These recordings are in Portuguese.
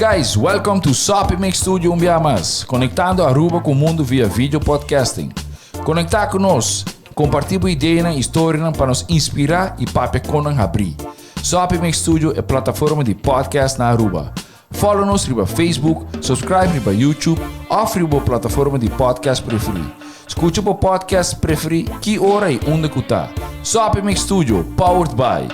guys, welcome to Sopimix Studio Umbiamas, conectando Aruba com o mundo via vídeo podcasting. Conectar conosco, compartilhar ideias e histórias para nos inspirar e para nos abrir. Sopimix Studio é plataforma de podcast na Aruba. Follow-nos no Facebook, subscribe no YouTube ou na plataforma de podcast preferida. Escute o podcast preferido que hora e onde está. Sopimix Studio, powered by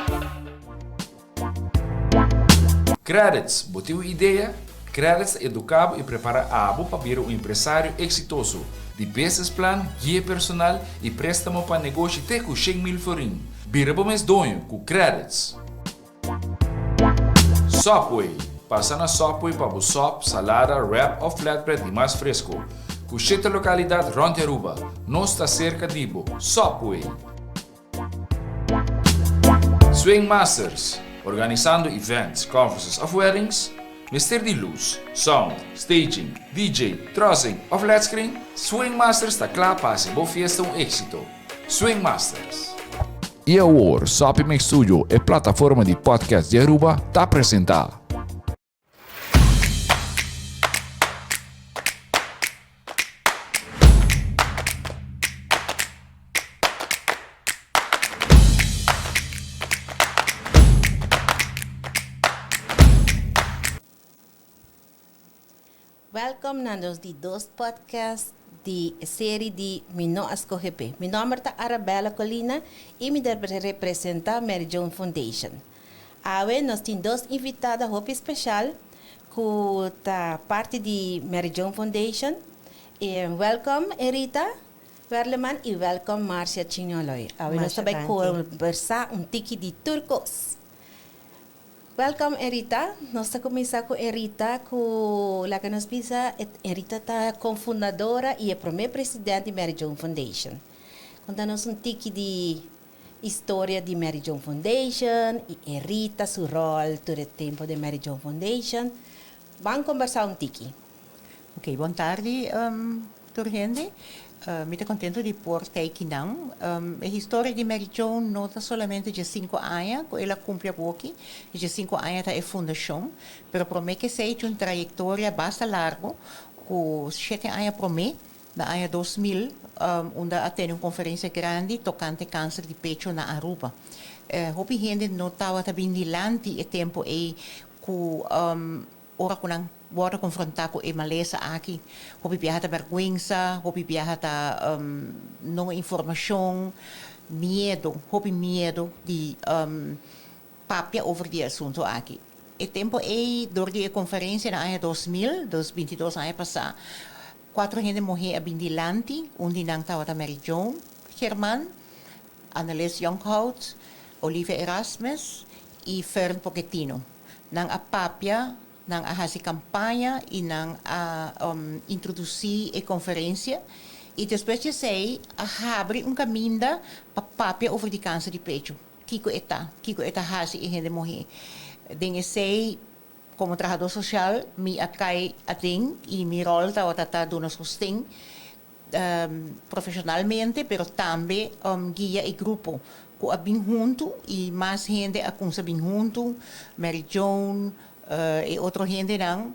Credits. Botiu ideia? Credits educava e prepara a abo para vir um empresário exitoso. De business plan, guia personal e préstamo para negócio até com 100 mil florim. Vira para mês donho com Credits. Sopway. Passa na Sopway para o sop, salada, wrap ou flatbread e mais fresco. Com 7 localidades rond Aruba. Nós está cerca de Ibo. Sopway. Swing Masters. Organizando events, conferences of weddings, mister de luz, sound, staging, DJ, trussing of LED screen, Swing Masters está claro para ser boa fiesta éxito. Swing Masters. E agora, Sopimix Studio é plataforma de podcast de Aruba, está apresentar. Welcome na nos di dos podcast di série de Mino Asco GP. Meu nome é Arabella Colina e me representa Mary Joan Foundation. Hoje nós temos dois invitados hope especial que tá parte de Mary Joan Foundation. Welcome Erita Verleman e welcome Marcia Chinoloy. Hoje nós também conversar tiki de turcos. Welcome Erita. Nós estamos começando com Erita, que nos pisa. Erita é cofundadora e é a primeira presidente de Mary Joan Foundation. Conta-nos tiki de história de Mary Joan Foundation e Erita, seu rol todo o tempo de Mary Joan Foundation. Vamos conversar tiki. Ok, boa tarde, gente. Muito contente de portar aqui não. A história de Mary Joan não está somente de 5 anos, que ela cumpre aqui, de 5 anos é a fundação, mas promete que seja uma trajetória bastante larga, com 7 anos promete, na ano 2000, onde tem uma conferência grande tocante câncer de peito na Aruba. Houve gente não estava também dilante o tempo que ora com bora confrontar com a maleza aqui, houve viajar vergonha, houve viajar não informação, houve medo de papia over die assunto aqui. O tempo é durante a conferência na ano 2000, dos 22 anos passados, 4 gente morreram abindilante, onde não estava a Mary Joan, Germán, Annelies Younghout, Olivia Erasmus e Fern Pochettino. Nang a papia nang ahasi campanha e nang introduzir a conferência e depois de sei abre caminho para papia over de câncer de peito. Kiko eta hasi e gente morrer. Den sei como trabalhador social me acai ating e mi rol tá dando sustento profissionalmente, pero também guia e grupo com a bem junto e mais gente a com bem junto, Mary Joan e outra gente não,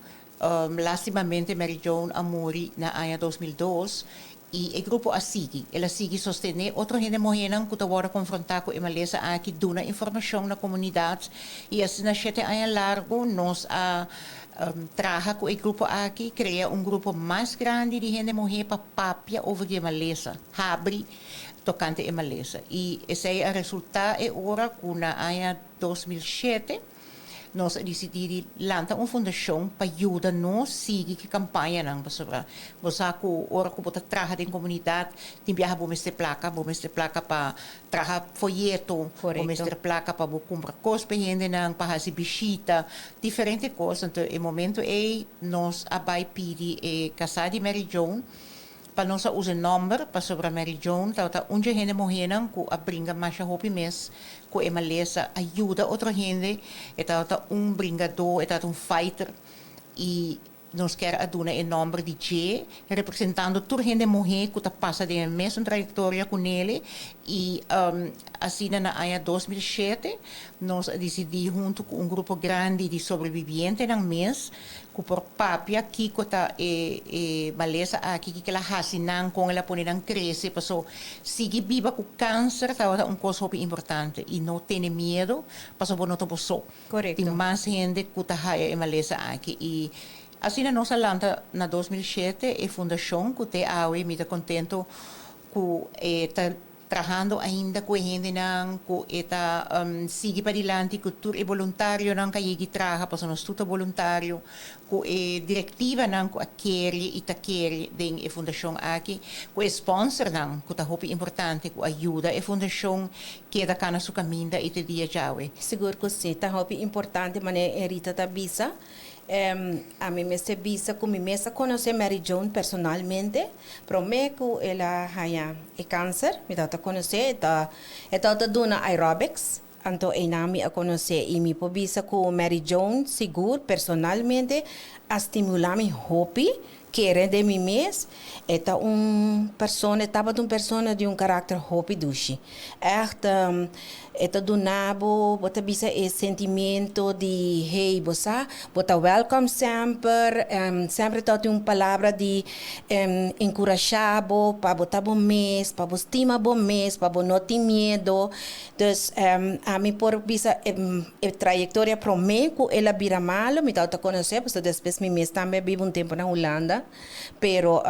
lastimamente Mary Joan a morrer na ano 2002 e o grupo a sigue, ela sigue sostener, outra gente morrer não, que agora confrontar com a maleza aqui, dando informação na comunidade e assim na 7 anos largo, nós trabalha com o grupo aqui, cria grupo mais grande de gente morrer para papia over a maleza, abre tocante a maleza e esse é o resultado e ora com na ano 2007 nós decidimos lançar uma fundação para ajudar nós a seguir a campanha não para você que ora que você trabalha em comunidade tem viajar para mestre placa para trabalhar folheto para mestre placa para comprar coisas para gente não para fazer visita diferentes coisas então o momento é nós abai pedir casar de Mary Joan para nós usar número para sobre Mary Joan tá onde gente morrer não que a brinca mais a hope mês com a maleza ajuda outra gente tá bringador tá fighter e nos quer doen em nome de G, representando toda a gente mulher que passa de mesma trajetória com ele. E assim, na ano 2007, nós decidimos, junto com grupo grande de sobreviventes no mês, que por papia, aqui, que maleza aqui, que ela racinan com ela, põe ela cresce, passou, sigue viva com câncer, é coisa muito importante. E não tem medo, passou por não passou. Correto. Tem mais gente que está em maleza aqui. E assim, na nossa landa, na 2007, a fundação que tem a me está contento que está trabalhando ainda com a gente que está sigue para adiante, que tudo é voluntário, não que trabalha, para nós tudo é voluntário, que a diretiva não que quer e está quer da fundação aqui, que é sponsor não, que está muito importante, que ajuda a fundação que está na sua caminho e te dia já. Seguro que sim, está muito importante, mas a Rita está bisa. A mim me se bisa que me mesa conhecer Mary Joan personalmente, prometo que ela tem câncer, me dá a conhecer, está dando aerobics, então eu a conhecer e me bisa que Mary Joan seguro personalmente a estimular meu hobby, querer de mim mesmo, estava uma pessoa de caráter hobby dushi, do nabo, bota bisa sentimento de hey, bota welcome sempre, sempre tem uma palavra de encorajar, para botar bom mês, para estimar bom mês, para não ter medo. Então, a mim por bisa trajetória para mim, que ela vira malo, me dá a conhecer, porque depois me mês também vive tempo na Holanda, pero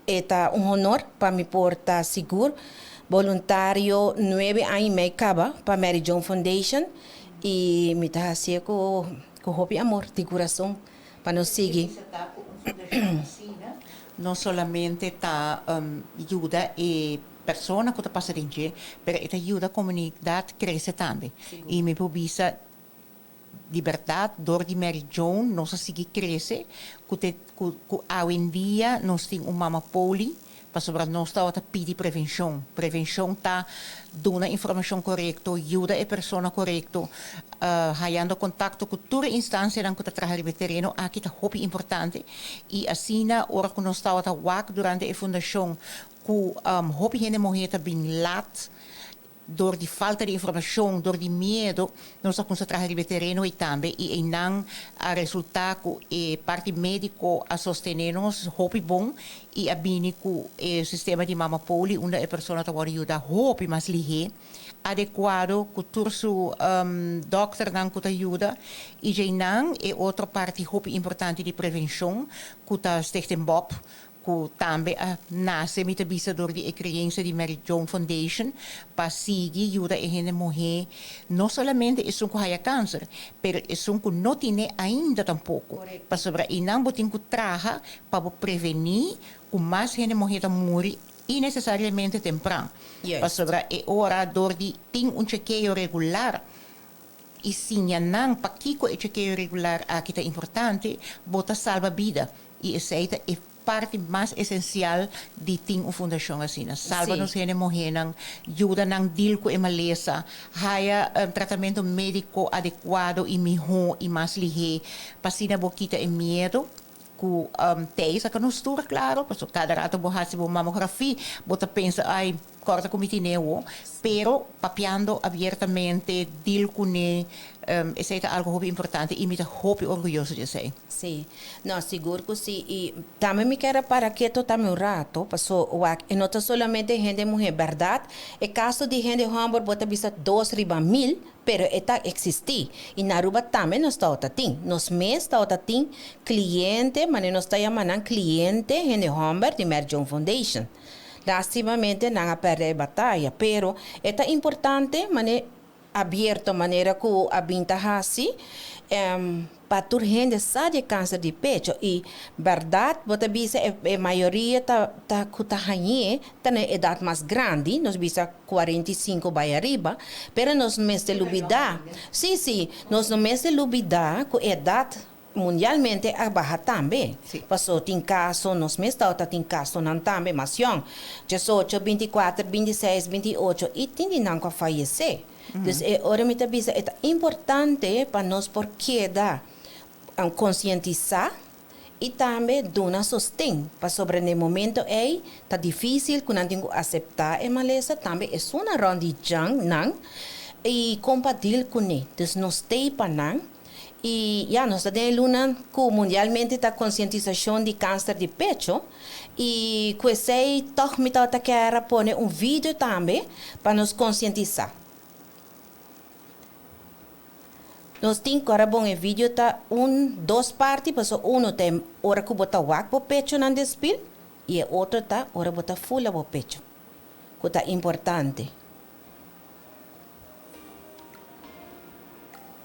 é honor para mim por estar seguro. Voluntário 9 anos e meio para Mary Joan Foundation e me está assim com hobby amor de coração para nos seguir. Não somente está ajuda a pessoa que está passando em dia, mas ajuda a comunidade a crescer também. E me publica liberdade, door die Mary Joan, nós seguir crescer, que hoje em dia nós temos uma mama poli, para nós está a pedir prevenção. Prevenção está dando a informação correta, ajuda a pessoa correta, havendo contato com toda a instância que está trabalhando no terreno, aqui é muito importante. E assim, na hora que nós estamos a WAC durante a fundação, que muito gente morrer bem lat, door die falta de informação, door die medo, nós estamos a trabalhar no terreno e também, e não a resultado que parte médico a sostener-nos, hope bom, e a binico o sistema de mama poli, onde a pessoa está ajudar hope mais ligeiro, adequado, que turso doctor não que ajuda, e já não é outra parte hope importante de prevenção, que está Stichting Bob, que também nasce mit a bisa door die criança de Mary Joan Foundation para seguir ajuda a gente morrer não somente é um que há câncer, mas é um que não tem ainda tampouco para sobre e não botem que traga para prevenir que mais gente morrer a morrer e necessariamente temprano para sobre é hora door die tem chequeio regular e sim não para que o chequeio regular aqui é importante bota salva vida e essa é parte mais essencial de ter uma fundação assim. Salva-nos gente morrendo, ajuda-nos deal com a maleza, haya tratamento médico adequado e melhor e mais ligeiro, para se não boquita e medo, que tem essa canustura, claro, porque cada rato borrasse uma mamografia, você pensa, ai, corta com mitineu, pero papiando abertamente, deal com ele, isso é algo muito importante e me dá muito orgulhoso de ser. Sim, não, seguro que sim. E também me quero para que tu também um rato, porque não solamente gente mulher, verdade? É caso de gente homem, bota vista 2.000, pero está existir. E na Aruba também nós está tem. Nós mesmos está tem cliente, mas nós está chamando cliente, gente homem de Mary Joan Foundation. Lastimamente não a perder a batalha, pero é importante, mas aberto maneira que a binta assim para tur gente sabe câncer de pecho e verdade bota bisa a maioria tá ranhe tá na idade mais grande nós bisa 45 vai arriba pero nós mês de lubida sim nós no mês de lubida com idade mundialmente a barra também. Passou tem caso, nos meses tem caso não também, mas 18, 24, 26, 28 e tem não que falecer. Então, ora me é importante para nós porque dá conscientizar E também dona sostém, para sobre no momento aí, tá difícil, quando não tenho aceitar a maleza, também é uma ronda de jang, não, e compartilhar com ele. Então, nós temos para não, e nós temos luna que mundialmente está conscientização de câncer de pecho, e que sei, toch me tá quer pôr vídeo também, para nos conscientizar. Nós temos agora bom vídeo tá duas partes, porque tem hora que bota wak po pecho nan despil e outro tá hora bota fula po pecho. Que tá importante.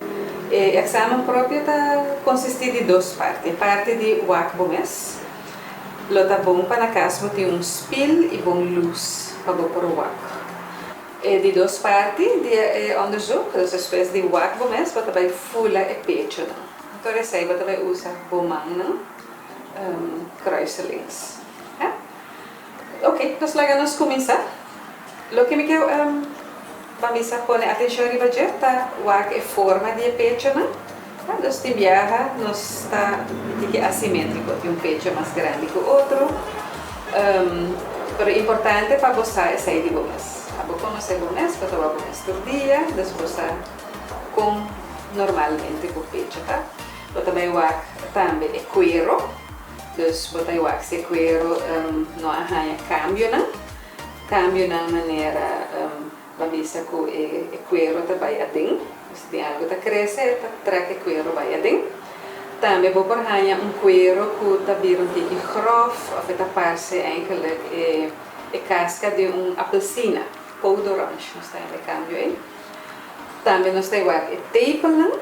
O exame próprio consiste de duas partes. Parte de wak bomes. Lo tá bom para na casa tem spil e bom luz para pôr o wak. De duas partes de onderzoek, dus depois de wak bomes, você vai fula e pecho. Então, você vai usar bomang, kruiselings. Ok, então vamos começar. Lo que me quero vamos pôr atenção riba tá wak é forma de pecho, então se viaja, nós está assimétrico, tem pecho mais grande que o outro. Pero importante para você é sair de bomes. Como se bomes, você vai bomes todo dia, depois com normalmente com o pecho, tá? Você vai wak também é cuero, então você wak se cuero não há cambio na maneira vamos que o cuero vai adentro, se tem algo que cresce, traga o cuero vai adentro. Também vou pôr cuero que está vir beetje grof, of het parse eigenlijk casca de apelsina, pão de orange, nós temos de cambio aí. Também nós temos tapelang,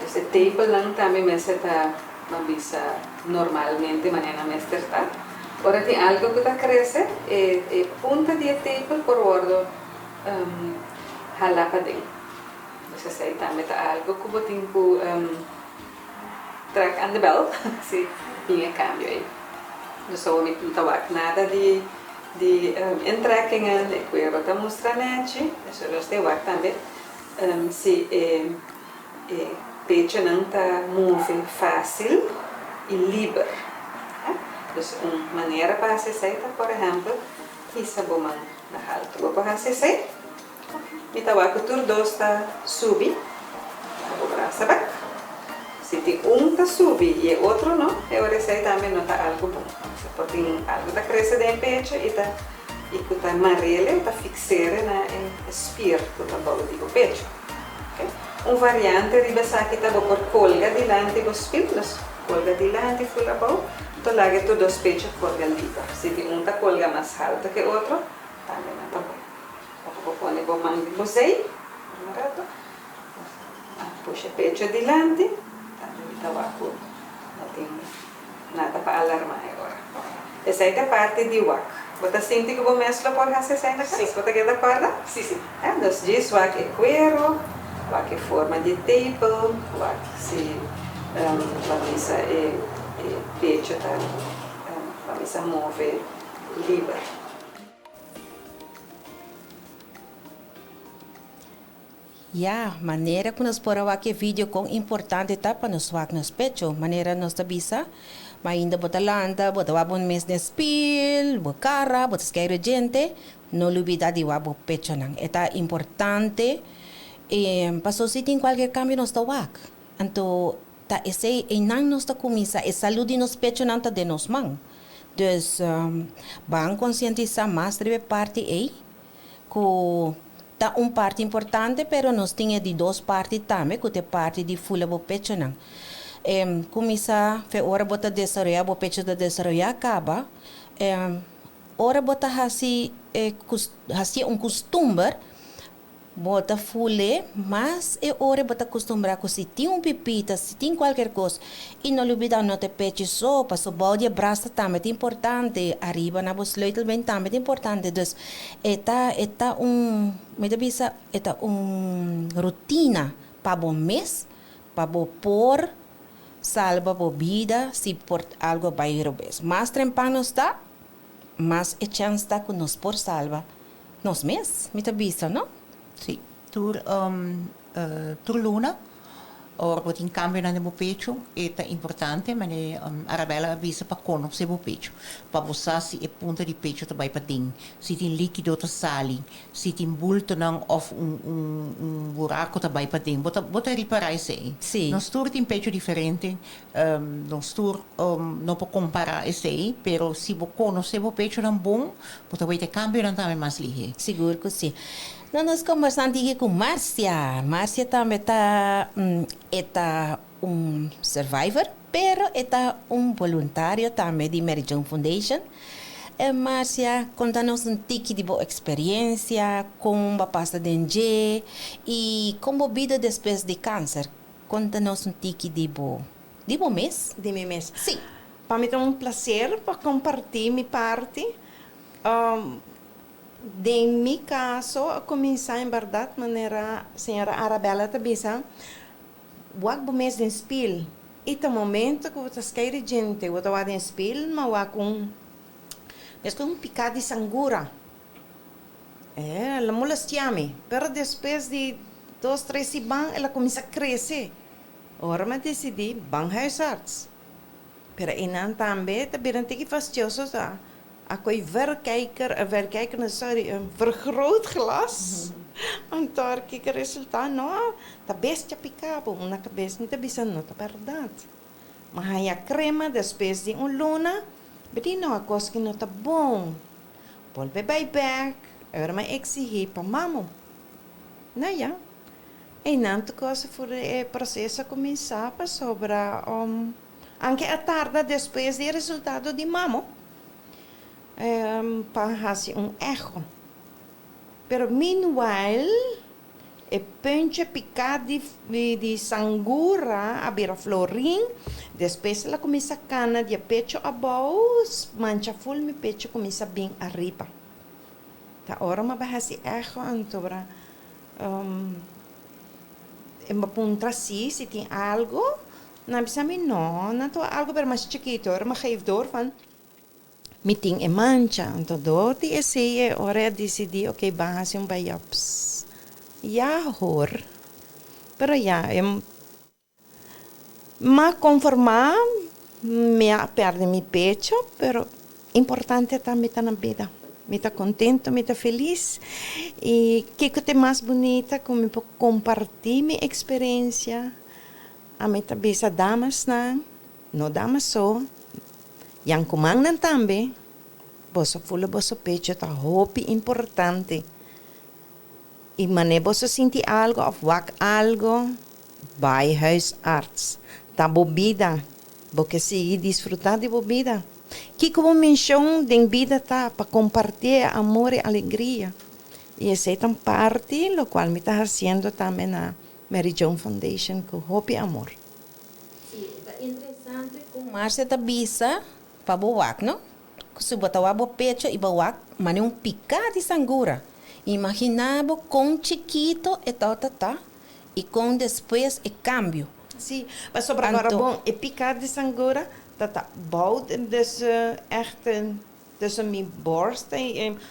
esse tapelang também me está normalmente maneira me está. Ora tem algo que está cresce, punta de tape por ordo hala para dentro. Então aí também está algo que vou ter track aan de bel, se vinha cambio aí. Dus zo met niet nada de intrekkingen, ik weer wat mostranet, dus nós temos também se pecho não tá move fácil e livre. Dus maneira para acessar, por exemplo, essa bomba na alta. Vou para acessar, me tá que tur dos tá subir, vou para saber. Se tem tá subir e o outro não, eu receio também não tá algo bom. Porque tem algo que cresce dentro do pecho e que tá amarelo, tá fixado na espírito da bola do pecho. Variante riba sa kita por colga dilante dos pilos, colga dilante full bola, então lá que todos os pechos colgam livre. Se tem tá colga mais alta que o outro, também não tá bom. Vou pôr o mango de bozei, puxa o pecho dilante. Não tem nada para alarmar agora. Essa é a parte de wak. Você sente que vou mesclar por essa cena? Sim. Você está de acordo? Sim, sim. Então, diz wak é cuero, wak é forma de tape, wak se vamos pecho tá, vamos mover livre. Maneira que nós podemos aqui vídeo com importante tá para nos wak nos pecho, maneira nós tabisa, mas ainda bota landa, bota wabon mes nespil, bota cara, bota esquerda gente, não olvida de wabo pecho nang. Eta importante, passo se tem qualquer cambio nós tá wak, então tá esse nang nós tá comisa, e saúde nos pecho nang tá de nos mang, dus bang conscientizar mais de parte aí, que tá parte importante, pero nós tinha de duas partes também, que é parte de fula bo pecho não. Começa a hora bota desarrollar bo pecho da desarrollar acaba, hora bota hasi costume, bota fule, mas hora bota acostumbrar que se tem pipita, se tem qualquer coisa, e não olvidar não te pecho só, para o bode braço também é importante, arriba na voz sleutel bem também é importante, dus eta rotina para bom mês, para bom por salva a vida, se por algo vai robes. Mais trempano está, mais a chance está que nos por salva nos mês, me tá vista, não? Sì, tur luna, Ora, botin cambio na meu pecho, é importante, mas Arabella avisa para conhecer o pecho. Para você, se é ponta de pecho também para tem. Se tem líquido, tá sali. Se tem bulto, não, ou buraco também para tem. Bota reparar isso aí. Sim. Nós todos tem pecho diferente. Nós todos não podemos comparar isso aí, mas se você conhecer o pecho não bom, você vai ter cambio não também mais ligeiro. Seguro que sim. Nós conversando aqui com Márcia. Márcia também está survivor, pero está voluntário também de Mary John Foundation. Márcia, conta-nos tique de boa experiência, como passa de e como vida depois de câncer. Conta-nos tique de boa mês. De mi mês. Sim. Para mim é prazer para compartilhar minha parte. De meu caso, começar em verdade, maneira a senhora Arabella Tabisa, o mês de spil. E no momento que você está gente, você vai em spil, mas com picado de sangura. Ela molestia-me. Mas depois de 2, 3 semanas, ela começa a crescer. Ora, eu decidi, huisarts. Pero inan também, também tem que fastidioso, tá? Een vergrootglas. En daar kijk het resultaat. Nou, dat best picabo. Una cabeça niet bisa no, dat verdad. Maar hij ja crema, después de luna, bedi no a coisa que não tá bom. Volve bij back, era me exigir para mamo. Nou ja. E nanto coisa voor o processo começar para sobra anche a tarde depois do resultado de mamo. Para fazer echo. Pero meanwhile, o punch picado de sangura a florin, depois ela começa a cana de pecho abaixo, mancha full meu pecho começa bem arriba. Tá hora uma vai fazer echo antobra. Uma ponta assim, se tem algo, não precisa não tô algo para mais chiquito, ora uma geef door van meeting mancha, então door die esse ora decidi, ok, base biopsia. Ja hoor, pero ja, ma conformar me perde mi pecho, pero importante também estar na vida. Me está contento, me está feliz. E que coisa mais bonita, como eu compartilhar minha experiência. A minha cabeça damas não damas só. Yang comandam também. Você fula, você pecho, tá hope importante. E mané você sentir algo, ou wak algo, vai huisarts. Tá bebida, porque seguir desfrutar de bebida. Que como menção de vida tá para compartilhar amor e alegria. E essa é uma parte, o qual me está fazendo também na Mary John Foundation, com Hope e Amor. Sim, é interessante como Márcia está bisa para boak, não? Se botar o pecho e boak, mas é picado de sangura. Imaginava com chiquito e tal, e com depois é cambio. Sim, mas sobre agora bom, é picado de sangura. Dat bouwt dus echt tussen mijn borst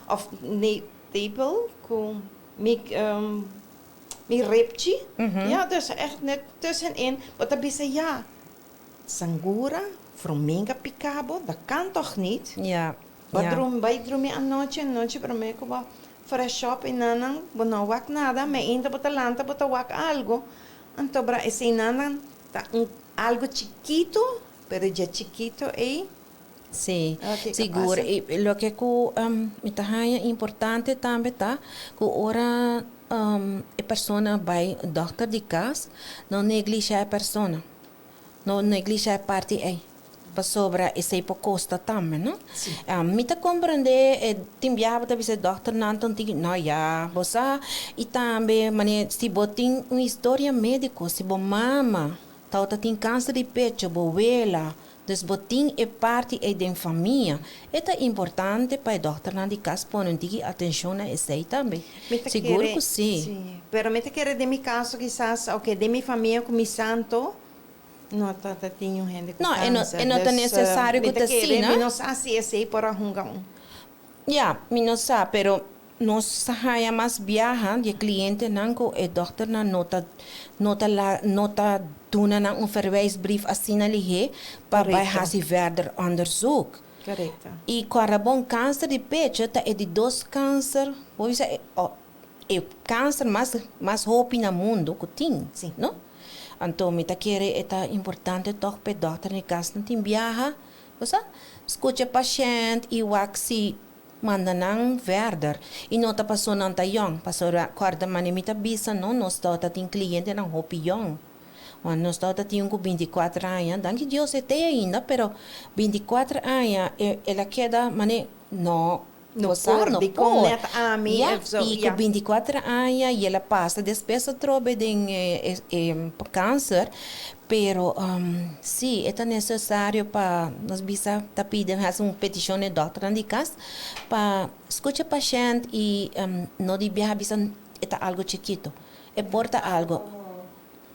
of nee, tepel, mijn ribje. Ja, dus echt net tussenin. Maar dan ben je ja, sangura, formiga picabo, dat kan toch niet? Ja. Wij dromen aan noche, para mí como fresh up en nanan, no wak nada, me ainda bota lanta, bota wak algo. Então, para esse nanan, algo chiquito. Pero ya chiquito, Sim, seguro. E o que é importante também tá, que ora a pessoa vai doctor de casa, não negligencia a pessoa, não negligencia a parte aí. Para sobra esse costa também, não? Me tá compreender, timbiava da vez doctor não já, você e também, mas se botin uma história médica, se bo mama Tauta tem câncer de pecho, boela, desbotim é parte da família. É importante para o doutor na de casa pôr atenção a isso aí também. Seguro que sim. Sim. Pero me te quero de meu caso, quizás, ok, de minha família começando, não tenho gente com câncer. Não é necessário que te assim, não? Não sei se é para arrumar Já, não sei, pero nós sahaya mas viaja de cliente nango e dokter na nota tuna na verwijsbrief assina lihe para bij hasi verder onderzoek. Correcto. E com câncer de pecho tá é de dois câncer, vou dizer, é câncer mais hope na mundo que tem, Sim. não? Então, me tá querer é importante toch para dokter ne caso não tem viaja, você escuta paciente e waxi manda nang verder. E não tá passou não tá young, passou quarta manimita bisa não, nós tá tem cliente nang hope young. Quando nós estamos com 24 anos, danke Deus até ainda, pero 24 anos, ela queda, mane, não pode, com net ami, e com 24 anos, e ela passa despesa trobe de câncer, pero, sim, é necessário para, nós bisa, tá pedindo, uma petição de doutor, de casa, para escutar o paciente e não devia bisa, é algo chiquito, é porta algo.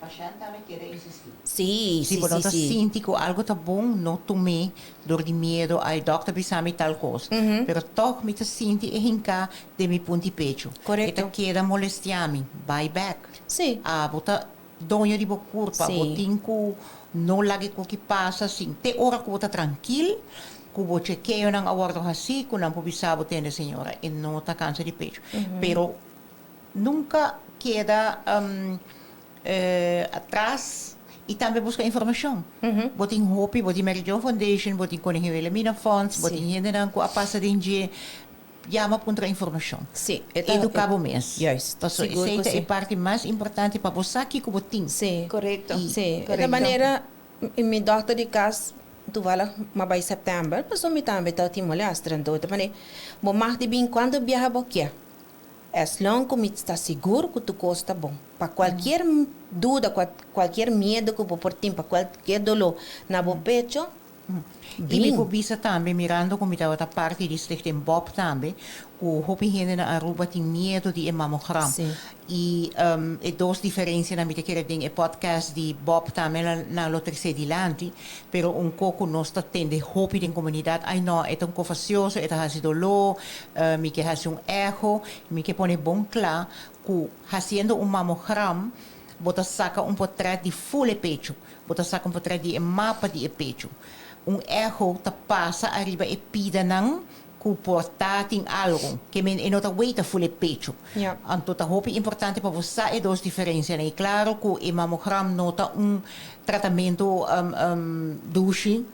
Paciente também quer insistir. Sim, Se você sente que algo está bom, não tome door de medo, ai doctor bisami tal coisa. Pero toch me te sente e hinca de mi punti pecho. Correcto. Eta queda molestiami, bye back. Sim. Bota donho de bocurpa, Sim. botinco não lagi ko que passa assim. Te ora que bota tranquilo, que bo chequeio nang awardo assim, que não pobisabo tende senhora, e não tá câncer de pecho. Pero nunca queda atrás e também busca informação. Botin Hopi, botin Mary John Foundation, botin Koningin Wilhelmina Funds, botin gente que a passa de chama para informação. Sim. Educar o mês. Yes. Então, essa é a parte mais importante para você aqui que botin. Sim. Correcto. Sim. Correcto. Da maneira, mi doctor de casa, tu vai mas em setembro, mas eu também tá timolha astrando, da maneira, bom mais de bem quando viaja boquia. Es long como está seguro que tu costa bom. Para qualquer dúvida, qualquer medo que você tem, para qualquer dolor na bo pecho, E me cobisa também, mirando como estava a parte de Stichting Bob também, o hopi gente na Aruba tem medo de mamogram. Sim. E é duas diferenças na minha querer é podcast de Bob também na lotrice de Lanti, pero coco nós está tendo hopi de comunidade, ai não, é tão confacioso, é tão dolor, me que faz eco, me que põe bom claro, que fazendo mamogram, bota saca portrait de full pecho, bota saca portrait de mapa de pecho. Echo te passa arriba e pida nang ku portating algo que men e nota wait full pecho. Ja. Anto ta hopi importante para você é duas diferenças, né? Claro que o mamogram nota tratamento douche,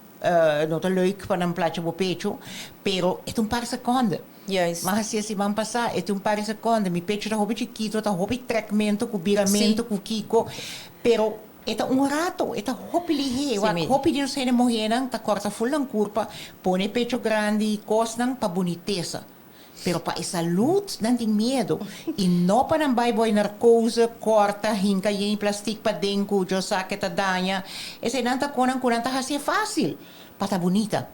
nota leuk para um plaatje bo pecho, pero é par seconde. yes. Mas se vão passar, é par seconde. Mi pecho tá hopi chiquito, tá hopi trecamento, com viramento, com kiko, pero eta rato, eta hopi lihe, hopi de não ser morrendo, tá corta full ng curva, põe pecho grande, cosnang pa boniteza. Pero pa saúde não tem medo. E não para não vai boi narcose, corta, hinca em plástico para dentro, jo saque ta danha. Esse não tá conan tá assim fácil, para tá bonita.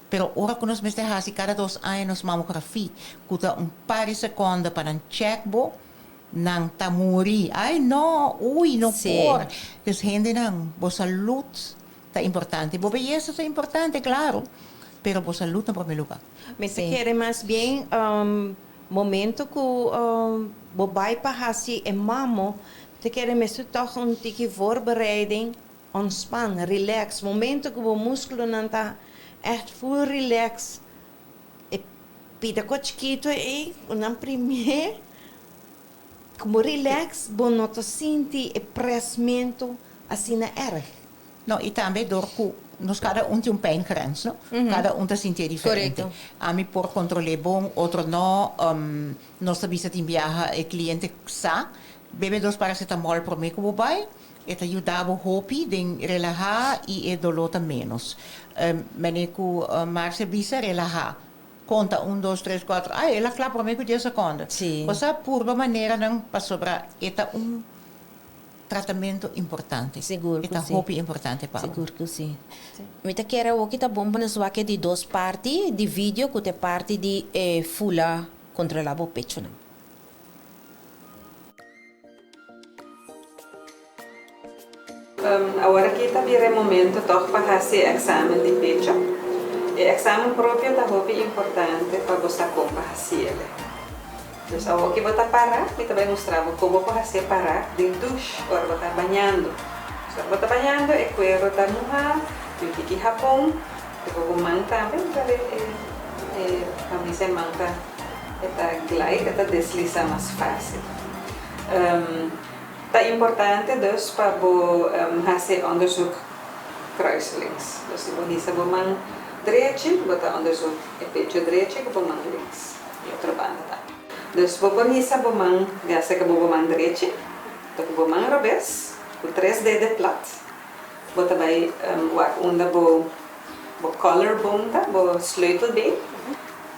Pero ora que nós mestre assim cada 2 anos mamografia, cuta par de segundos para um checkbo. Nang tamuri. Ai, não, ui, não por. Dus gente não, boa saúde tá importante. Boa beleza tá importante, claro. Pero boa saúde no primeiro lugar. Mas se quer mais bem momento que o vai para assim é mamo, te quer mesmo toch tique voorbereiding, ontspan, relax. Momento que o músculo não tá echt full relax. E pida cochiquito e não primeiro como relax, bom não te sente e pressamento assim na erg. Não, e também door que nós cada tem pijngrens, no? Cada te sente diferente. Correcto. A mim por controle bom, outro não, nós sabemos que viaja e cliente sa, bebe 2 paracetamol por mim como vai, e te ajudava hopi de relaxar e dolor tá menos. Meneco Marcia bisa relaxar. Conta 1, 2, 3, 4. Ah, ela clama para mim com 10 segundos. Sim. Você purba maneira não para sobrar. Eta tratamento importante. Seguro que Eta sim. hopi importante para. Seguro que sim. Me te quero o que tá bom para nós aqui de 2 partes de vídeo que te parte de fula controlar o pecho não. Agora aqui está vir o momento toch para fazer exame de pecho. O exame próprio está muito importante para você como fazer. Então, ao que você parar, eu também mostrava como você parar de duche, ou você está banhando. Se você está banhando, é que você está mojado, eu fico em Japão, eu mão também, a minha mão está glide, está deslizar mais fácil. É importante dus para fazer onderzoek kruiselings. Dus se você mão direita, você onderzoek o peito direito com a mão links e outra banda também. Dus você mão, gasta com a mão direita, com a mão revés, com 3 dedos platos. Você vai onde o collarbone, o sleutelbeen,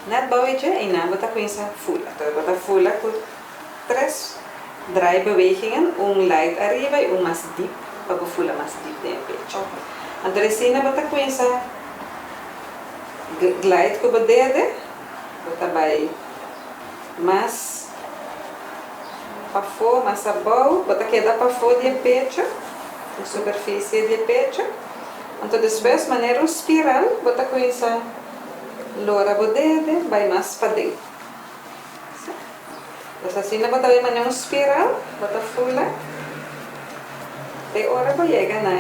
net bovenje en dan você começa a fula. Então você fula com 3 draaibewegingen, light arriba e mais deep, para você fula mais deep dentro do peito. Então assim você começa a glide com o dedo, você vai mais para fora, mais abaixo, você queda para fora do peito, a superfície do peito. Então depois, de maneira espiral, você começa a lorar o dedo, vai mais para dentro. Então assim, você vai maneira espiral, você fula, e agora você chega na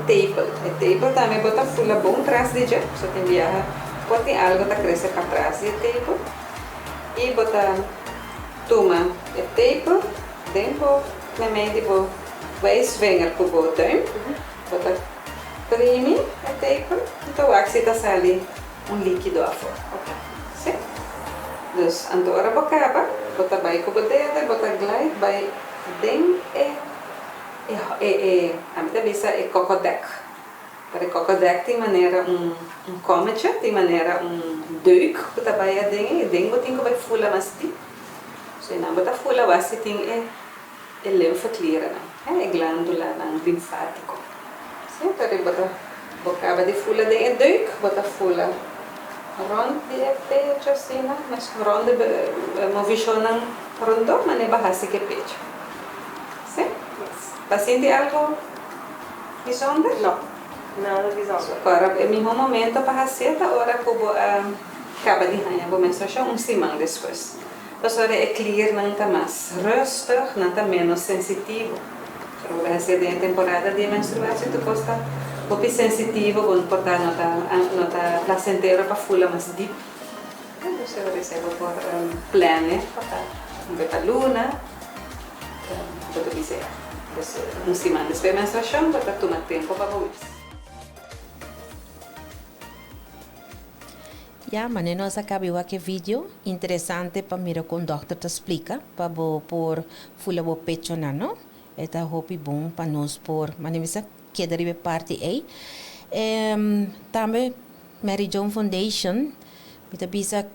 table. A table também você fula bom atrás de já, você tem viaja, pode ter algo que cresce para trás da table, e você toma a table, dentro na meio vai esvengar com o botão, você prime a table, então aqui está saindo líquido afora. Sim? Então, agora você acaba, você vai com o dedo, você glide, vai dentro a minha vista é cocodek. Para cocodek tem maneira cometje, tem maneira deuk, você vai a dentro, e dentro você vai fula mais deep. Se não você fula, você tem linfeklieren, glândula linfático. Sim, então você acaba de fula dentro deuk, você fula rond de pecho assim, mas rond movicionam rondo, mas não bahasa que pecho. Sim? Paciente algo visonda? Não, nada visonda. Agora, é o mesmo momento para a seta, hora que acaba de ganhar a menstruação, semana depois. Então, é clear, não está mais rustig, não está menos sensitivo. Para a seta em temporada de menstruação, tu pode estar um pouco sensitivo, quando pode estar nota placentera para fula mais deep. Então, você recebe por plane, para a luna, para dizer. Semana depois da menstruação, para tomar tempo para voltar. Ja, mas nós acabamos aqui vídeo interessante para mirar com o doutor te explica para por fula o pecho não, é tá hopi bom para nós por, mas nem se que deriva parte aí. Também Mary John Foundation, me tá bisa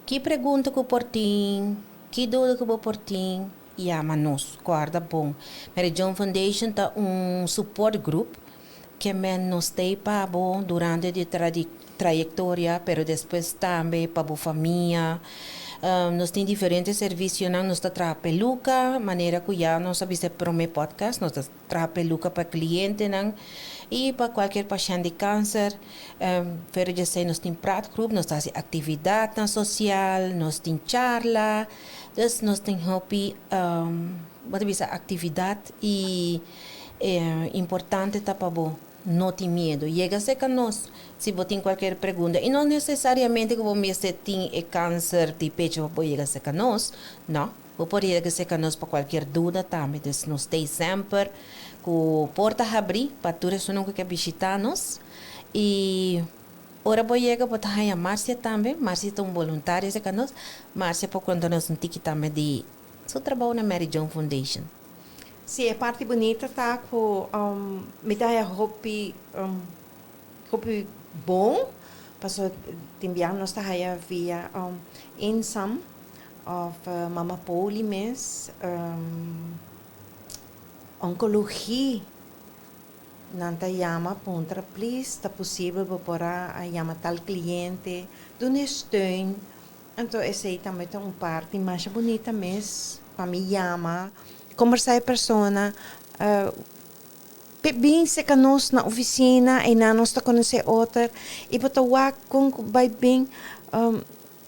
que pergunta que por ti, que dúvida que por ti. Ja, mas nós, guarda bom. Mary John Foundation tá support group que nos tem para bom durante a trajetória, pero depois também para a família. Nós temos diferentes serviços, nós trabalhamos peluca, maneira que já nós sabemos para o meu podcast, nós trabalhamos peluca para cliente e para qualquer paciente de câncer. Pero já sei, nós temos prato group, nós temos atividade social, nós temos charla. Dus nós temos hobby, atividade e importante tá para não ter medo. Chega-se com nós, se você tem qualquer pergunta. E não necessariamente que você tem câncer de pecho para chegar-se com nós, não. Você pode chegar-se com nós para qualquer dúvida também. Então, nós temos sempre com porta abrir para todos que visitar nós. E ora vou chegar para a Márcia também. Márcia é voluntária com nós. Márcia, por quando nós não temos também de seu trabalho na Mary John Foundation. Sim, a parte bonita tá com me dá hobby bom, para enviar nós tá via ensam of Mama Poli mes oncologia nanta llama contra please tá possível para llama tal cliente do steun então esse aí também tá parte mais bonita mes para me llama conversar com a pessoa, bem se que nós na oficina e nós está conhecer outra e para o com vai bem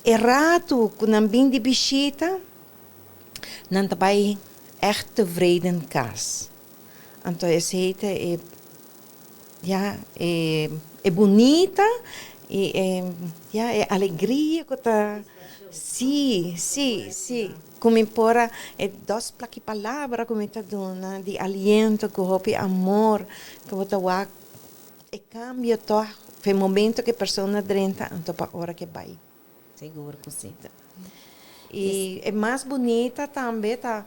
e rato, quando bem de bichita, não tá bem echt tevreden cas. Então, esse heita é bonita, é alegria que tá. Sim. Como impora, é duas palavras como está dona de aliento, que hope amor, que você vai e cambia todo, foi momento que a pessoa drenta, então para hora que vai. Seguro que sim. E é mais bonita também, tá?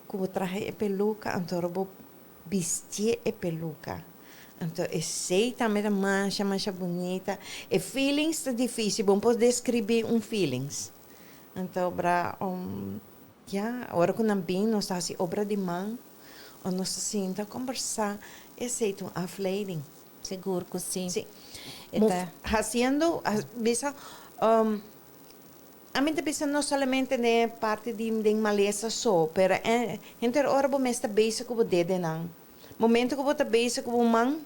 Como traje a peluca, então eu vou vestir a peluca. Então, sei também a mancha bonita. E feelings é difícil, bom, posso descrever feelings. Então, agora que não bem, nós estamos assim, obra de mão, ou nós assim, então, conversar, é feito um afleiding. Seguro que sim. Sim. Está a mim também não somente na parte de maleza só, pero entre hora você está bezig com o dedo não. Momento que você está bezig com o mão,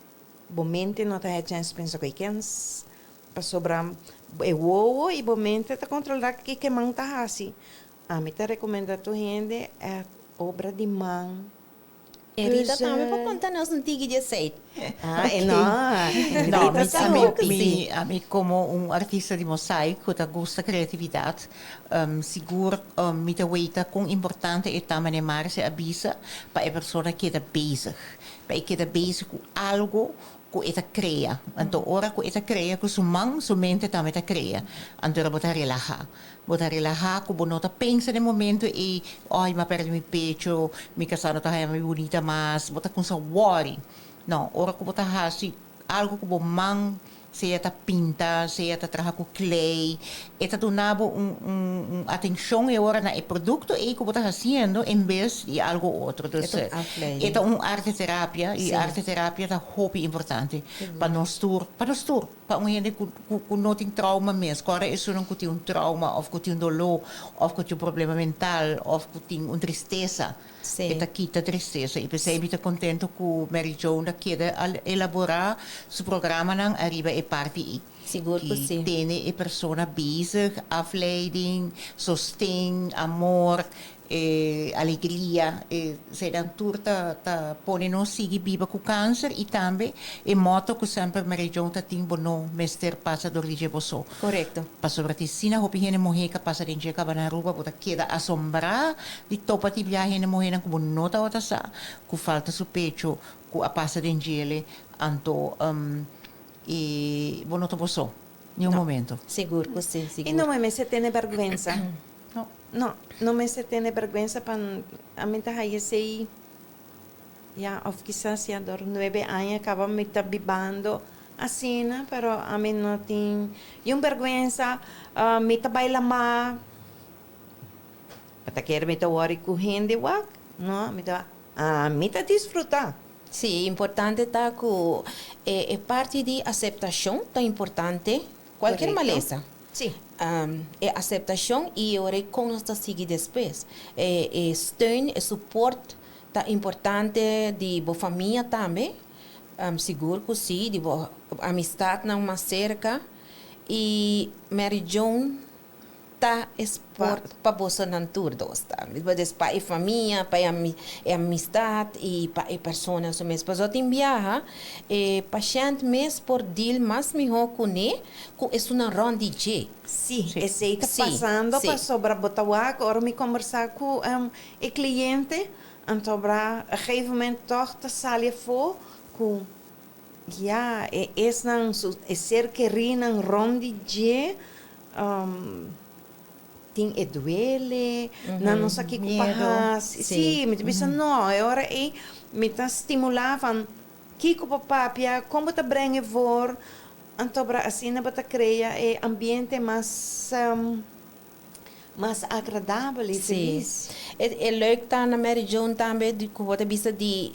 momento não tem chance pensar que quens para sobrar o e momento está controlar que mão está assim. A mim te recomendo a tua gente é obra de mão. Rita também para contar-nos tigre de azeite. No, Sim. a mim como artista de mosaico, que gosta criatividade, seguro me te weten quão importante é também maar se avisa para a pessoa que está bezig. Para que está bezig com algo que está cria. Então, ora que está cria, que sua mão, sua mente também está cria. Então, você relaxa. Você relaxa, que você não pensa no momento e, ai, mas perdi meu pecho, minha casa não está mais bonita, mas você com seu worry. Não, ora que você faz algo que você mão, seja tá pinta, seja tá trabalhar com clay, está donando atenção e ora na produto e que você está fazendo em vez de algo outro. Então, arte terapia e arte terapia é muito importante para nós tour, para um gente que não tem trauma mesmo, agora é só que tem trauma, ou que tem dolor, ou que tem problema mental, ou que tem tristeza. Eta quita tristeza. E pensei muito contente com Mary Jo quer elaborar seu programa não arriba e parte I. Seguro que sim. Tem a pessoa bezig, afleiding, sostém, amor, alegria. Se dan tour ta pone não seguir viva com câncer e também é moto que sempre Mary Jo tem bono mester passa do rige boso. Correto. Passa sobre tisina, hopi hene morrer que passa dentro de cabana ruba, bota queda assombrar de topa ti viagem hene morrer com nota outra sa, com falta su pecho, com a passa dentro dele, anto e bono to boso. Em momento. Seguro que sim, seguro. E não me se tem vergonha. Não me se tem vergonha para a mim tá aí sei ou quizás já por 9 anos acaba me tá bebendo assim, né? Pero a mim não tem vergonha, me tá bailando para querer me tá worry com gente, não, me tá desfrutar. Sim, importante tá que parte de aceitação, tá importante. Qualquer maleza. Sim. É aceitação e agora como está seguir depois. Steun e suporte tá importante de boa família também. Seguro que sim, de boa amistade não mais cerca. E Mary Jo tá esporte para você não tudo tá. Mas para a família, para a amistade e para a pessoa mesmo. Mas eu tenho viaja, paciente mesmo por deal mais melhor com ele, com isso na ronda de Sim, esse está passando para sobre botar agora me conversar com o cliente, então para a gegeven moment toch te salir voor com é ser que rinan ronde de tem duele, não sei que culpa sim, me pensa não, agora me tá estimulando que culpa papia, como te brengen voor, então para assim na bata cria ambiente mais agradável e feliz. É leuk tá na Mary Jo também de que você vista de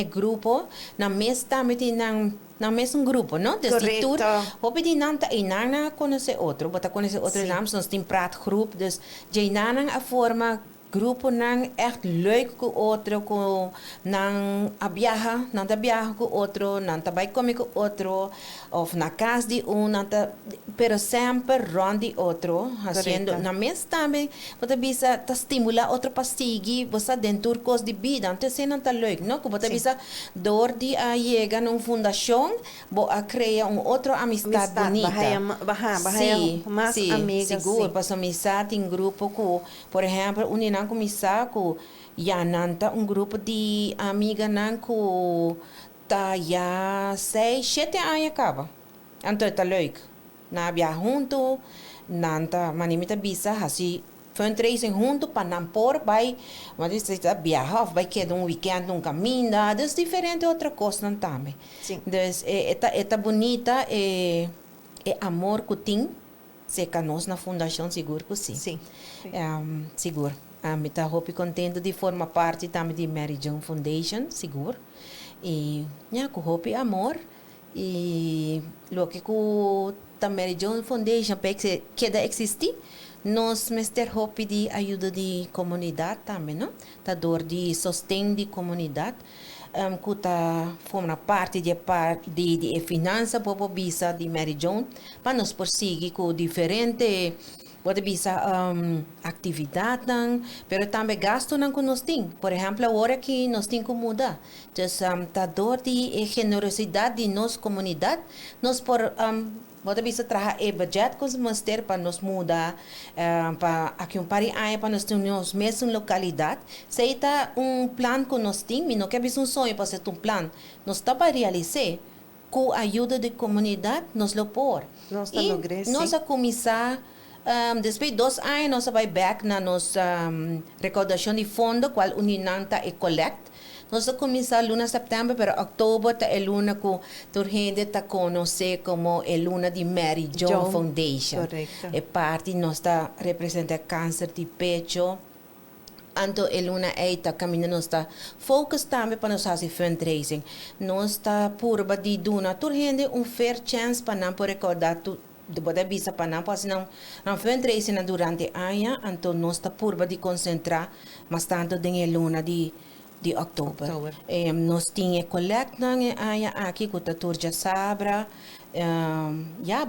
grupo, na mesa também tem na mesmo grupo, não? Correto. Hope die nanta inana conhece outro, bota conhece outro naam, nós tem praatgroep, dus jij nana a forma grupo nang echt leuk com outro, com nang a viaja, nang ta viaja com outro, nang ta vai comer com outro, of na casa de nang ta, pero sempre rond de outro, haciendo, na mes também, você bisa ta stimula outro pastigi, você dentro cos de vida, então se não tá leuk, não? Você bisa door die a chega num fundação, bo a criar outro amistade bonita. Sim, mais amigas. Seguro, para amizade em grupo com, por exemplo, não começar com já nanta grupo de amiga não com tá já 6, 7 anos acaba. Então tá leuk. Na via junto, nanta manimita bisa assim fundraising junto para não por vai, mas isso está viajar, vai quedar weekend caminho, das diferente outra coisa não também. Sim. Dus esta bonita amor que tem, se nós na fundação seguro que sim. Sim. Seguro. Me está muito contente de formar parte também de Mary John Foundation, seguro. E com hope amor e lo que a Mary John Foundation queda existir, nós mester hope de ajuda de comunidade também, não? Tá dor de sustento de comunidade. Que está formando parte de finança para visa de Mary John, para nos prosseguir com diferentes atividades, mas também gasto que nós temos. Por exemplo, agora que nós temos que mudar. Então, está dor de generosidade de nossa comunidade, nós por Bota bisa trabalhar e budget com os ter para nos mudar para aqui pari aí para nós termos mesmo localidade. Se está plano que nós temos, não quer um sonho para ser plano, nós está para realizar com a ajuda da comunidade, nós lo por. Nós a começar depois de 2 anos nós vai back na nossa recaudação de fundo, qual uninanta e collect. Nós começamos luna setembro, pero outubro é luna que a gente está conhece como a luna de Mary John Foundation. Correcto. É parte nós representa câncer de pecho. Então, a luna está caminhando, nós está focus também para nós fazer fundraising. Nós está purba de duna, a gente fair chance para não recordar de poder visa para não fazer não fundraising durante o ano. Então, nós está purba de concentrar bastante em luna de outubro. Nós tínhamos coleta aqui com a Turja Sabra.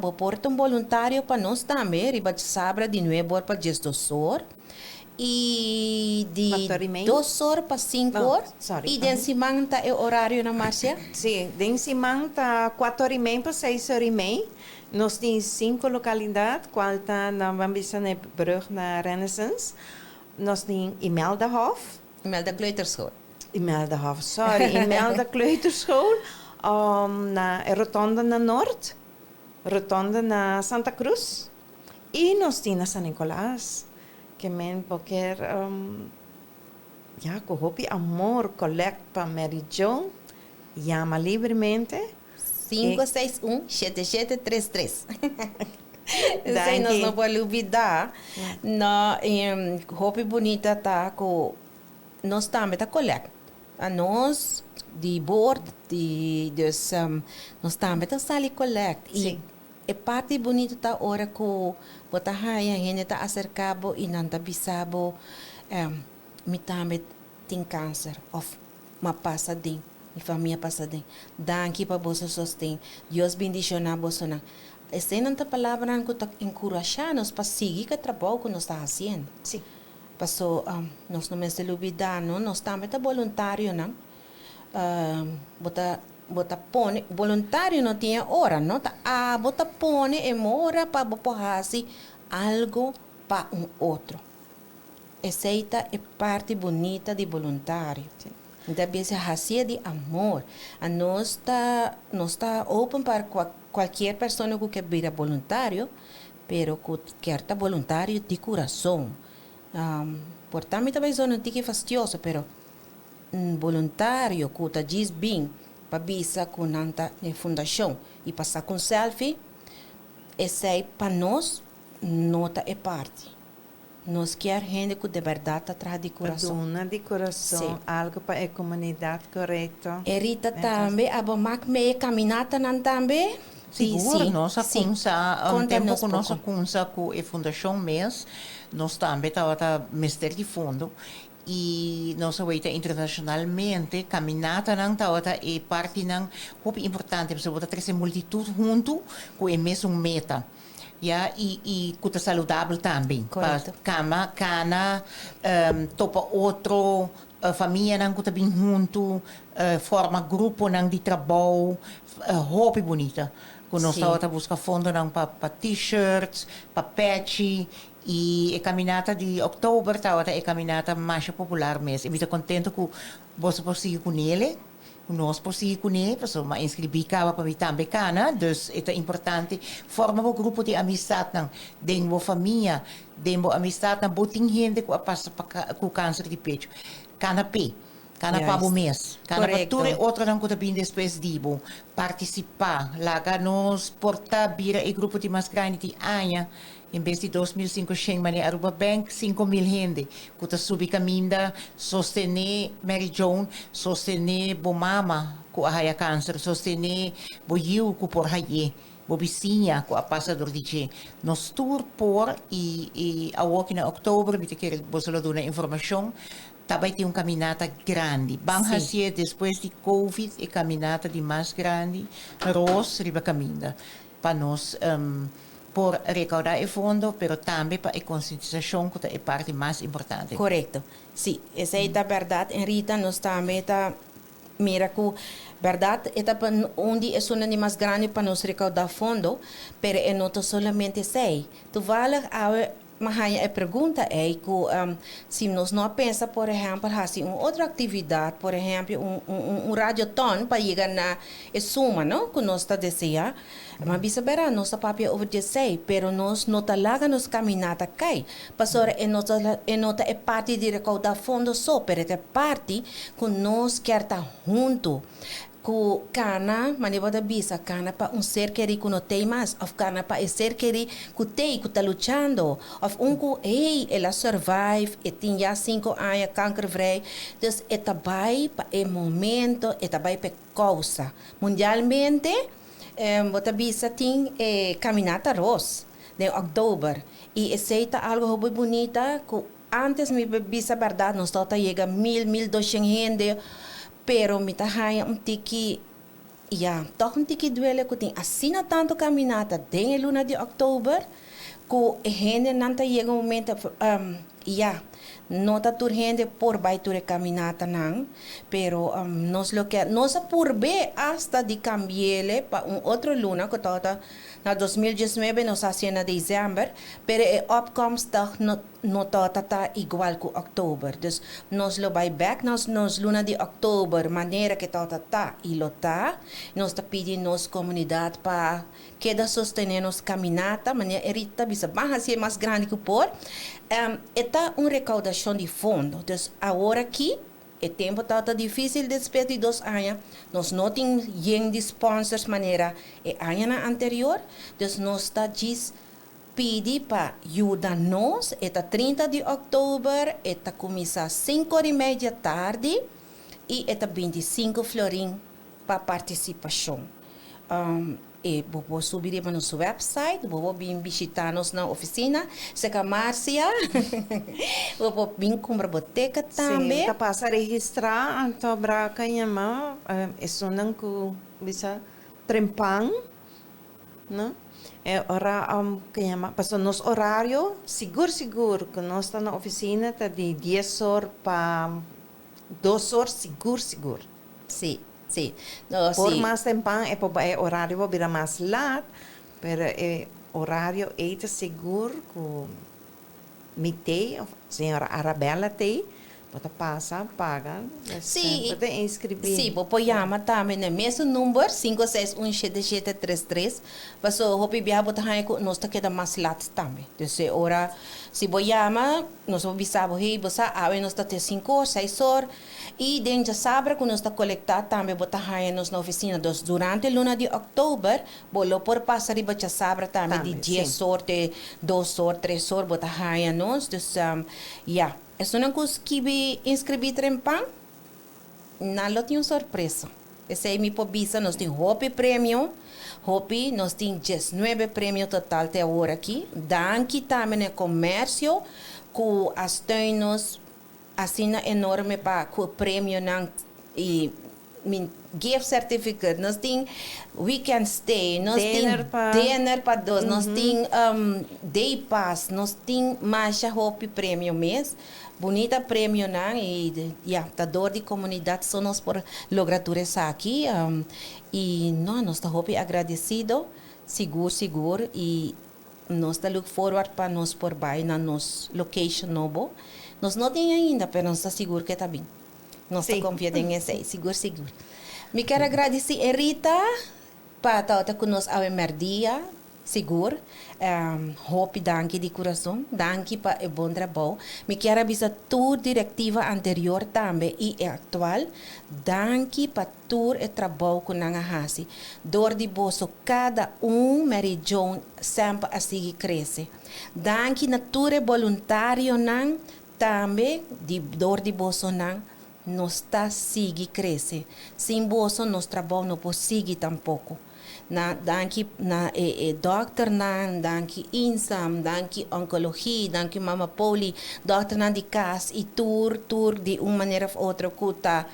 Vou pôr voluntário para nós também, riba de Sabra, de novo para 10 horas. E de 2 horas para 5 horas. E de semana é o horário na Márcia? Sim, de semana está 4h30 para 6h30. Nós temos 5 localidades, qual está na Bambisane Brug na Renaissance. Nós temos Imelda-Hof. Imelda-Kleuterschool. Imelda-Hof, sorry. Imelda-Kleuterschool. Na Rotonda na Noord. Rotonda na Santa Cruz. E nós temos na San Nicolás. Que men qualquer com hopi amor collect para Mary John, llama livremente 561-7733. Daí nós não podemos olvidar. Hopi bonita tá com nós também tá collect. A nós de board nós também tá sali collect. Sim. E parte bonita tá hora que bota haya gente tá acercado e não tá bisabo me também tem câncer of uma passadinha minha família passadinha danke para você sostém Deus bendicionar você não essa não tá palavra que tá encorajar-nos para seguir o trabalho que nós está fazendo. Sim. Passou nós não me se olvidar não nós também tá voluntário não bota pone voluntário não tinha hora não tá bota pone e mora para fazer algo para outro essa é parte bonita de voluntário então essa racia de amor a nós está open para qualquer pessoa que quer vir voluntário pero que quer estar voluntário de coração portanto também não tem que fastidioso pero voluntário que está diz bem para visa com a fundação e passar com selfie, essa é para nós, nota é parte. Nós queremos gente que de verdade está atrás de coração. Dona de coração, sim. Algo para a comunidade, correto. E Rita também, a bomac meia caminhada também, Seguro, nossa sim. kunsa, tempo Conta-nos com nossa pouco. kunsa com a Fundação MES, nós também estava Ministério de Fundo e nós veita internacionalmente caminhada não estava e parte não muito importante, porque você trazer multitude junto com a mesma meta. Ja, e cuta saudável também. Correto. Cama, cana, topa outro, família não cuta bem junto, forma grupo não de trabalho, roupa bonita. Quando nós Sim. estamos buscando fundo não para t-shirts, para patch, e a caminhada de outubro estava a caminhada mais popular mesmo. Eu estou contente que você possa com ele. Nós podemos com ele, mas inscrevi para mim também, dus é importante formar um grupo de amizade, dentro da família, dentro da amizade, botem gente que passa com câncer de peito. Canapé, para o mês, canapé, tudo outro não que bem depois dibo, participar, lá nós portar bira e grupo de mais grande de Anha, em vez de 2.500 mani Aruba Bank, 5.000 gente. Kuta subi caminda, sostener Mary Joan, sostener bo mama, ku ahaya câncer, sostener bo you, ku por haye, bo vizinha, ku a passador de je. Nos tour por e a walk na outubro, vi que você lo dona informação, também tem caminata grande. Bang Sim. depois de Covid, a caminata de mais grande, nós riba caminda. Para nós, por recaudar o fundo, pero também para a conscientização, que é a parte mais importante. Correto. Sim, essa é a verdade. Em Rita, nós também está mira que verdade é onde é uma mais grande para nós recaudar fundo, pero é não solamente sei. Tu vale mas a pergunta é que se nós não pensa, por exemplo, assim, uma outra atividade, por exemplo, radioton para chegar na suma, não? Que nós está desejando, mas bisa bera nós papel over de sei, pero nós não tá lá nos caminhada cai. Pastor é nota é parte de recaudar fundo só, pero é parte que nós quer estar junto. Ku kana maniba da bisa kana pa ser querido que não tem mais of kana pa ser querido que tá lutando of hey ela survive e tinha 5 anos cancervrij dus eta bai pa momento eta bai pe causa mundialmente bota bisa tem caminata ros de outubro e aceita algo muito bonita que antes me bisa verdade nós tota chega 1.200 gente pero me tá tiki toch um tiki duele que tem assim tanto caminata den luna de outubro que gente não tá chega momento não tá tur gente por vai tur caminata não pero nós lo que nós por be hasta de cambiele para outro luna que tá na 2019 nós hacemos na dezembro pero a opkomstig não tá igual que outubro dus nós lo vai back nós luna de outubro maneira que tá e lo tá nós tá pedindo nos comunidade para queda sostener nos caminata maneira erita bisa ser mais grande que por está uma recaudação de fundo dus agora aqui o tempo está difícil depois de 2 anos. Nós não temos de sponsors maneira e ano anterior. Dus nós está pedir para ajudar nós. Eta 30 de outubro, eta começa às 5h30 da tarde e eta 25 florim para participação. E vou subir para nosso website, vou vir visitar-nos na oficina, se a Márcia, vou vir comprar boteca também. Sim, tá passa a registrar, então braca e ama, é só não que bisa trempang, não? É hora que chama, passou nosso horário, seguro que nós está na oficina tá de 10 horas para 2 horas seguro. Sim. Sim. No, por sí. mais tempo é horário vai virar mais late, pero é horário é seguro que me tem, a senhora Arabella tem, pode passar, paga, sim, pode inscrever. Sim, vou chamar também no mesmo número 5617733, mas o hopi biar botar aí nós tá queda mais late também. Então ora se vou chamar, nós vamos avisar aí, você a nós tá ter 5 horas, 6 horas. E dentro de sabra, que nós está coletando também, botar aí na oficina. Durante a luna de outubro, vou por passar e botar sabra também, de 10 horas, 2 horas, 3 horas, botar aí a nós. Então, é só uma coisa que inscrevi trempang, não tem uma surpresa. Esse é mi pobisa, nós tem hopi prêmio. Hopi, nós tem 19 prêmio total até agora aqui. Danke também é comércio, com as treinos, assina enorme para o prêmio não e gift certificate, nós tem weekend stay, nós tem dinner para dois, nós tem day pass, nós tem mais hopi prêmio mês, bonita prêmio não e tá dor de comunidade só nós por lograr tudo isso aqui e nós está hopi agradecido, seguro e nós está look forward para nós por baixo na nossa location novo, nós não tem ainda, mas nós está seguro que está bem. Nós estamos confiando em isso, seguro. Me quero agradecer a Rita para estar conosco ao dia, seguro. Hope, danke de coração, danke para o bom trabalho. Me quero avisar toda a diretiva anterior também e atual. Danke para todo o trabalho que nós fazemos. Dor de bolso, cada Mary John sempre assim cresce. Danke na todo voluntário também, de dor de bolso nós está sigue cresce. Sem bolso nosso trabalho não pode seguir tampouco. Danke na doctor danke insam, danke oncologia, danke mama Poli, doctor de casa e tour de uma maneira ou outra que está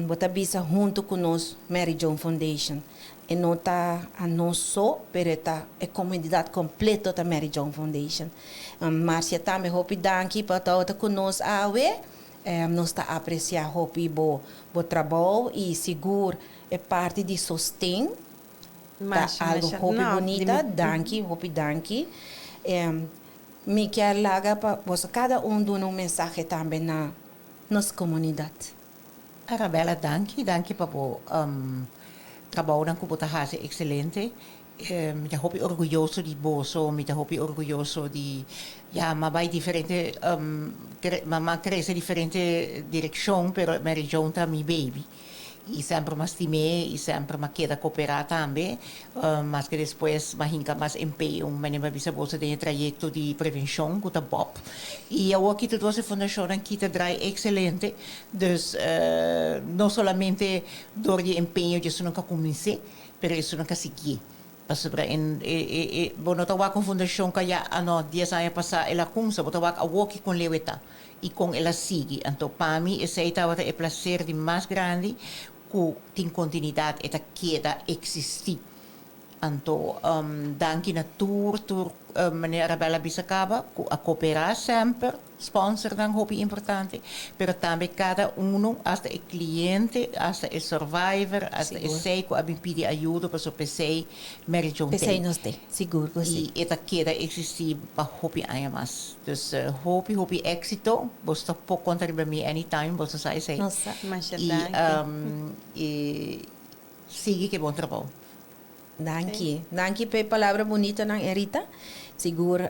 bota junto com nós Mary John Foundation. E não está a nós só, mas está a comunidade completa da Mary John Foundation. Márcia também, hope danke para estar conosco nós está a apreciar o trabalho e seguro é parte de sostém algo bonito danke me quer largar para cada dar um mensagem também na nossa comunidade. Arabella, danke para o trabalho que você faz excelente. Me da hobby orgulhoso di boso, me da hobby orgulhoso di ma vai differente ma cresce differente direzione però Mary John ta mi baby e sempre mais time e sempre ma queda cooperar também mas que depois ma hinca mais empenho mas nem bisa bolsa de trajecto de prevenção com a BOP e eu aqui tudo essa fundação aqui te drai excelente dus não somente dor de empenho de isso nunca comecei pero isso nunca segui sobre bono tawa com fundação que já 10 anos passar ela começa botar a walk com leweta e com ela sigue então para mim esse é o prazer de mais grande que tem continuidade e queda existir então danke na tour maneira bela bisacaba a cooperar sempre sponsor dan hobby importante pero também cada hasta o cliente hasta o survivor hasta o sei que abim pedi ajuda para so PC Mary John PC nos tem seguro e eta queda existir para hobby ainda dus hobby éxito você pode contar para mim anytime você sai nossa mas e siga que bom trabalho. Danke pela palavra bonita na Rita. Seguro,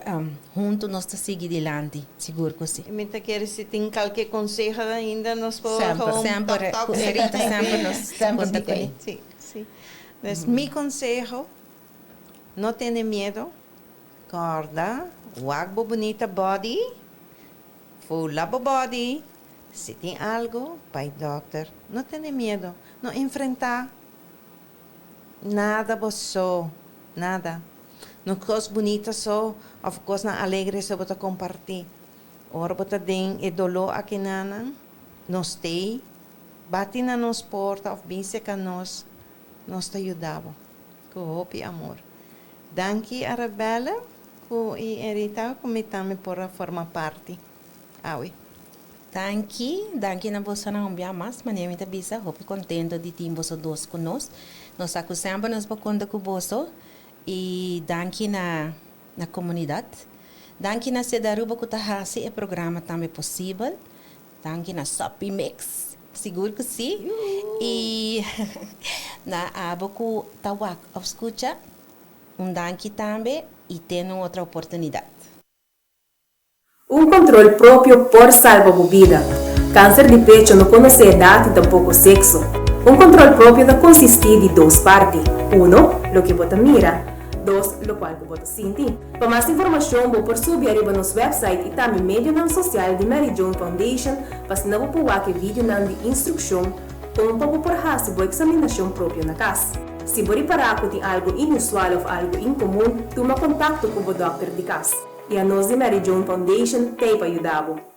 junto nós está seguir adiante. Seguro que sim. Me quer se tem qualquer conselho ainda nos pode sempre Rita sempre nos conta com ele. Sim. Mas meu conselho, não tenha medo. Corda, wagbo bonita body, full labo body. Se tem algo, vai doctor. Não tenha medo. Não enfrentar. Nada só, nada. Não coisa bonita só, of course na alegre só bota compartilhar. Ora bota den e dolor aqui nana, nós tem, bate na nos porta, of bem seca nós te ajudava. Com hope e amor. Danke Arabella, com e Rita, como também por formar parte. Aui. Danke na bolsa na umbia mais, mas eu bisa, hope contento de ter você dois conosco. Nós acusamos nos conta com você e danke na comunidade. Danke na Sedaruba que está o programa também possível. Danke na Sopi Mix, seguro que sim. E na aba que está escuta, danke também e tem outra oportunidade. Controle próprio por salvar a vida. Câncer de pecho não conhece idade e tampouco sexo. Controle próprio da consistir de 2 partes. 1, lo que você mira. 2, lo qual você sente. Para mais informação, vou por subir arriba nosso website e também meio social de Mary John Foundation, para se não pular que vídeo de instrução kung papuporha si bo eksaminasyon propio na kas. Si bo ripara kung ting algo inusual of algo incomum, tuma kontakto com o Dr. di kas. E a nós de Mary Joan Foundation tem para ajudar.